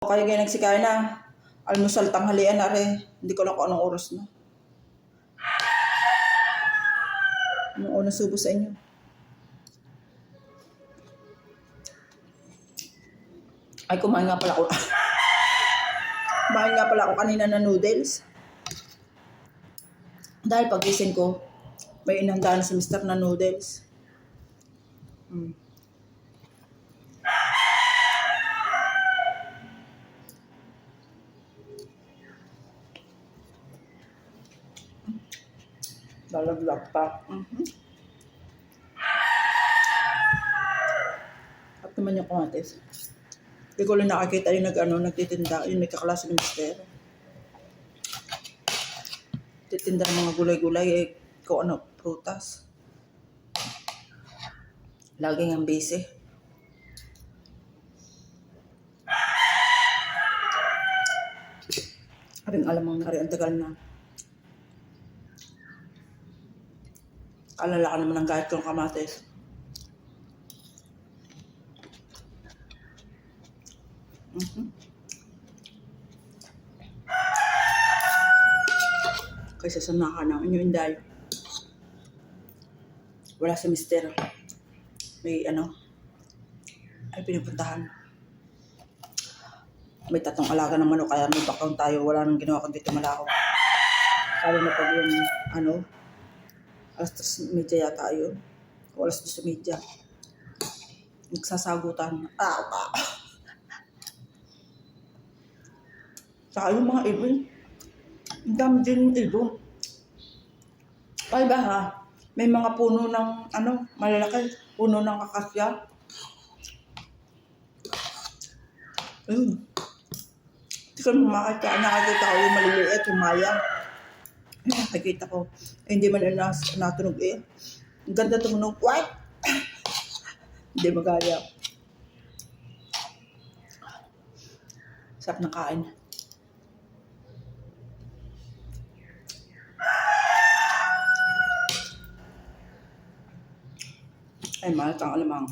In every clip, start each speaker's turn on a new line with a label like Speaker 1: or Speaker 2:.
Speaker 1: Kayo kayo nagsikaya na. Almusal tanghalian na rin. Hindi ko na kung anong oras na. Anong unang subo sa inyo? Ay, kumain nga pala ako. Kumain nga pala ako kanina na noodles. Dahil pagising ko, may inhandaan si Mr. na noodles. Lalaglag pa. At naman yung kamatis. Hindi ko lang nakakita yung nagtitinda. Yung may kaklase ng Mr. Titinda ng mga gulay-gulay. Kung ano, prutas. Laging ang busy. Aring alam ang nari, ang tagal na. Alala ka naman ang gahit kong kamatis. Kaysa sa naka ng inyo inday. Wala si Mr. May ay pinupuntahan. May tatong alaga ng manok kaya may background tayo. Wala nang ginawa kundi tumalako. Lalo na pag yung alas 3:30 yata yun. O alas 2:30. Nagsasagutan. Saka yung mga ibon. Ang dami din ibon. Ay ba ha? May mga puno ng malalaki. Puno ng akasya. Ayun. Hindi ko nakakita ko yung maliliit, yung maya. Nakikita ko. Hindi man natunog eh. Ang ganda tumunog. What? Hindi magaya. Sarap na kain. Ay, mahal kang alamang.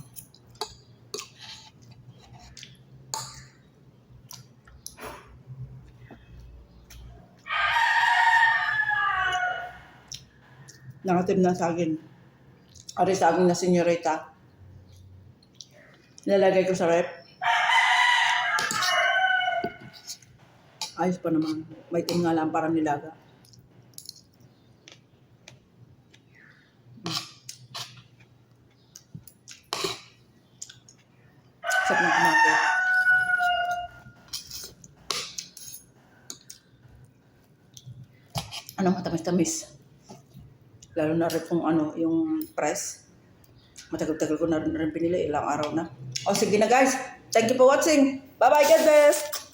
Speaker 1: Nakatim na saging. Ari saging na senyorita. Nilalagay ko sa rep. Ayos pa naman. May tim nga lang parang nilaga. Sarap ng kamate. Matamis-tamis. Lalo na rin kung yung press. Matagal-tagal ko na rin pinili. Ilang araw na. O sige na guys. Thank you for watching. Bye-bye. God bless.